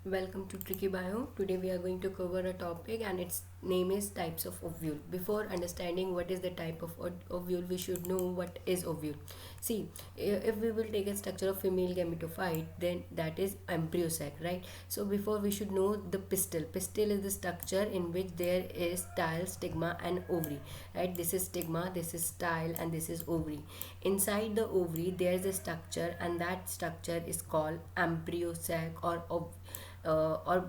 Welcome to Tricky Bio. Today we are going to cover a topic and its name is types of ovule. Before understanding what is the type of ovule, we should know what is ovule. See, if we will take a structure of female gametophyte, then that is embryo sac, right? So before we should know the pistil. Pistil is the structure in which there is style, stigma and ovary, right? This is stigma, this is style and this is ovary. Inside the ovary there is a structure and that structure is called embryo sac uh, or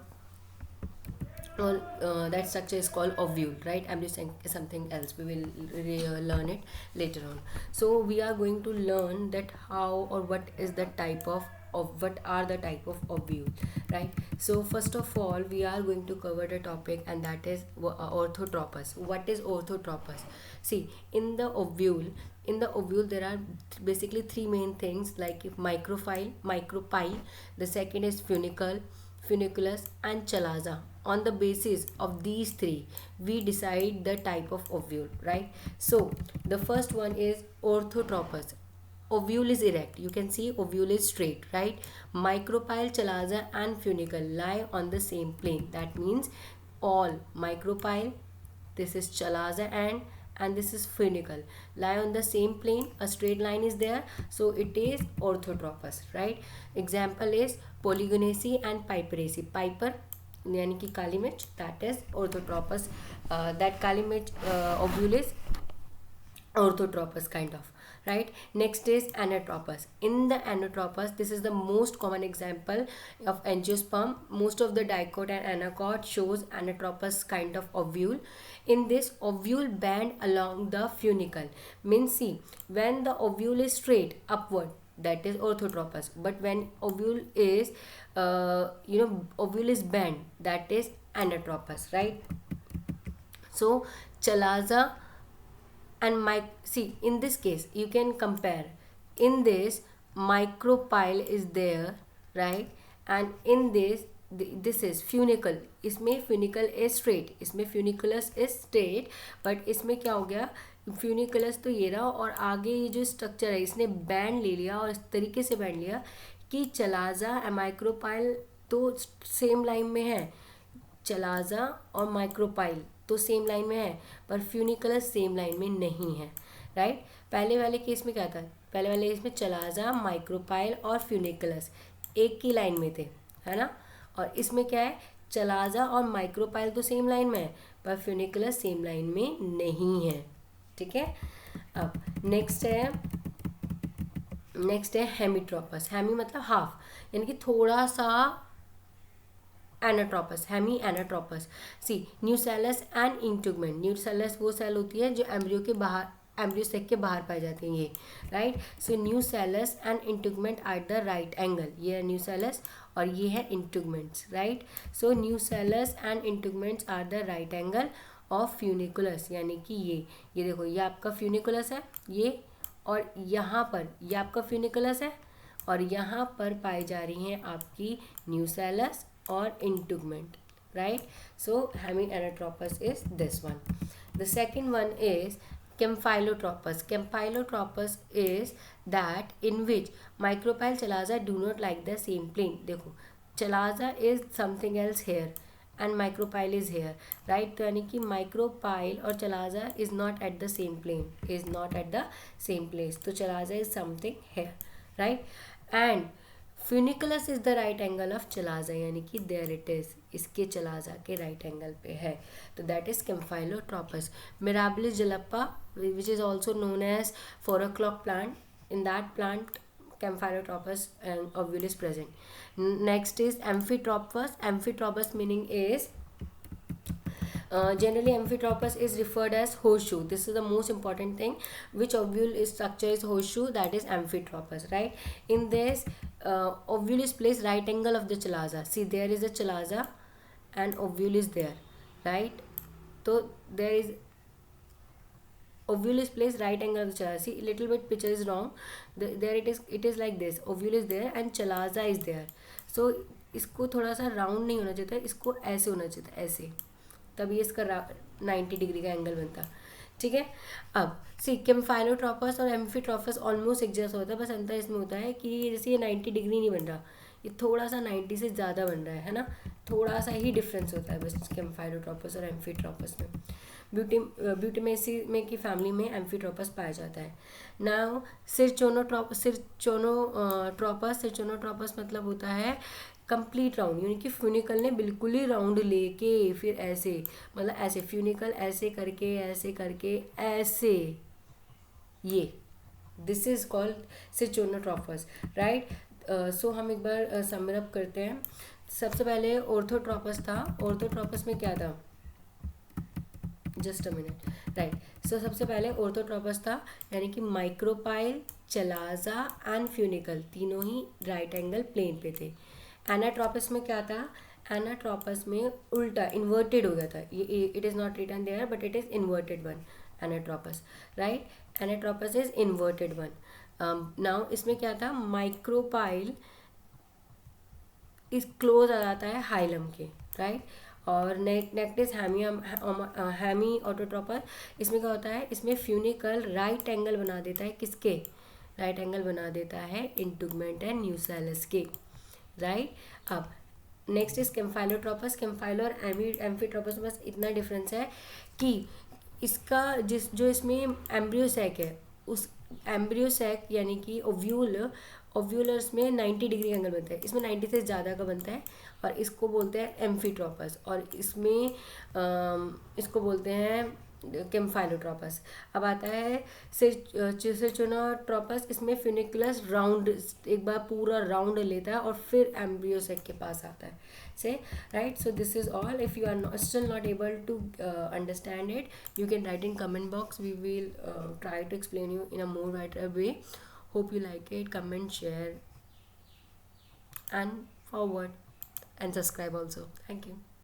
that structure is called ovule, right? I'm just saying something else. We will learn it later on. So we are going to learn that how or what is the type of what are the type of ovule, right? So first of all we are going to cover the topic and that is orthotropous. What is orthotropous? See, in the ovule there are basically three main things, like if micropyle, the second is funiculus and chalaza. On the basis of these three we decide the type of ovule, right? So the first one is orthotropous. Ovule is erect, you can see ovule is straight, right? Micropyle, chalaza and funicle lie on the same plane. That means all micropyle, this is chalaza and this is funicle lie on the same plane, a straight line is there, so it is orthotropous, right? Example is polygonaceae and piperaceae. Piper यानी कि काली मिर्च, that is orthotropous. That काली मिर्च ovule is orthotropous kind of, right? Next is anatropous. In the anatropous, this is the most common example of angiosperm. Most of the dicot and anacot shows anatropous kind of ovule. In this, ovule bend along the funicle, means see, when the ovule is straight upward, that is orthotropous, but when ovule is ovule is bent, that is anatropous, right? So chalaza and see, in this case you can compare. In this, micropyle is there, right? And in this, this is funicle. इसमें funicle is straight, इसमें funiculus is straight, but इसमें क्या हो गया, funiculus तो ये रहा और आगे ये जो स्ट्रक्चर है इसने बैंड ले लिया और इस तरीके से बैंड लिया कि चलाजा और माइक्रोपाइल तो सेम लाइन में है, चलाजा और माइक्रोपाइल तो सेम लाइन में है, पर फ्यूनिकुलस सेम लाइन में नहीं है, राइट? पहले वाले केस में क्या था, पहले वाले केस में चलाजा, माइक्रोपाइल और फ्यूनिकुलस एक ही लाइन में थे, है ना? और इसमें क्या है, चलाजा और माइक्रोपाइल तो सेम लाइन में है पर फ्यूनिकुलस सेम लाइन में नहीं है, ठीक है? अब नेक्स्ट है हेमीट्रोपस. हेमी मतलब हाफ, यानी कि थोड़ा सा anatropous, hemianatropous. C, nucellus and integument. Nucellus वो सेल होती है जो एम्ब्रियो के बाहर, एम्ब्रियो सेक के बाहर पाई जाती हैं, ये, right? So nucellus and integument at the right angle. ये है न्यूसेलस और ये है integuments, right? So nucellus and integuments are the right angle of funiculus, यानी कि ये देखो, ये आपका फ्यूनिकुलस है, ये, और यहाँ पर ये आपका फ्यूनिकुलस है और यहाँ पर पाई जा रही हैं आपकी न्यूसेलस और इंटुगमेंट, right? So hemianatropous is this one. The second one is Campylotropous. Campylotropous is that in which micropyle chalaza do not like the same plane. देखो, chalaza is something else here and micropyle is here, right? तो यानी कि micropyle और chalaza is not at the same plane, is not at the same place. तो chalaza is something here, right? And funiculus is the right angle of chalaza, यानी कि there it is, इसके chalaza के right angle पे है, तो that is campylotropous. Mirabilis jalapa which is also known as 4 o'clock plant. In that plant campylotropous and ovule is present. Next is amphitropous. Amphitropous meaning is generally amphitropous is referred as horseshoe. This is the most important thing. Which ovule is structure is horseshoe, that is amphitropous, right? In this, ovule is placed right angle of the chalaza. See, there is a chalaza and ovule is there, right? So there is ovule is placed right angle of the chalaza. See, little bit picture is wrong. There it is like this. Ovule is there and chalaza is there. So इसको थोड़ा सा round नहीं होना चाहिए था, इसको ऐसे होना चाहिए था, ऐसे, तभी इसका 90 डिग्री का एंगल बनता, ठीक है? अब सी, कैम्फाइलोट्रोपस और एम्फीट्रोपस ऑलमोस्ट एक जैसा होता है, बस अंतर इसमें होता है कि जैसे ये 90 डिग्री नहीं बन रहा, ये थोड़ा सा 90 से ज़्यादा बन रहा है ना, थोड़ा सा ही डिफरेंस होता है बस कैम्फाइलोट्रोपस और एम्फीट्रोपस में। ब्यूटीमेसी में की फैमिली में एम्फीट्रोपस पाया जाता है। नाउ सिरचोनोट्रोपस मतलब होता है कंप्लीट राउंड, यानी कि फ्यूनिकल ने बिल्कुल ही राउंड लेके फिर ऐसे, मतलब ऐसे फ्यूनिकल ऐसे करके ऐसे करके ऐसे, ये दिस इज कॉल्ड सिरचोनोट्रोपस, राइट। सो हम एक बार समरअप करते हैं। सबसे पहले ऑर्थोट्रोपस था। ऑर्थोट्रोपस में क्या था, जस्ट अ मिनट, राइट। सो सबसे पहले ऑर्थोट्रोपस था, यानी कि माइक्रोपाइल, चलाजा एंड फ्यूनिकल तीनों ही राइट एंगल प्लेन पे थे। एनाट्रोपस में क्या था, एनाट्रोपस में उल्टा इन्वर्टेड हो गया था, ये it is not written there but it is inverted one, anatropous, right. Anatropous is inverted one. Now इसमें क्या था, माइक्रोपाइल इस क्लोज आ जाता है हाइलम के, राइट। और नेक्स्ट इज हैमी ऑटोट्रोपस, इसमें क्या होता है, इसमें फ्यूनिकल राइट एंगल बना देता है, किसके, राइट एंगल बना देता है इंटुगमेंट एंड न्यूसेलस के, राइट। अब नेक्स्ट इज कैम्फाइलोट्रोपस। कैम्फाइलो और एम्फीट्रोपस में बस इतना डिफरेंस है कि इसका जो इसमें एम्ब्रियोसैक है, उस एम्ब्रियोसैक यानी कि ओव्यूलर्स में 90 डिग्री एंगल बनता है, इसमें 90 से ज़्यादा का बनता है, और इसको बोलते हैं एम्फीट्रोपस, और इसमें इसको बोलते हैं कैम्फाइलोट्रोपस। अब आता है सिरचोनोट्रोपस, इसमें फ्यूनिकुलस राउंड एक बार पूरा राउंड लेता है और फिर एम्ब्रियोसेक के पास आता है से, right. So this is all. If you are still not able to understand it, you can write in comment box. We will try to explain you in a more better way. Hope you like it. Comment, share and forward and subscribe also. Thank you.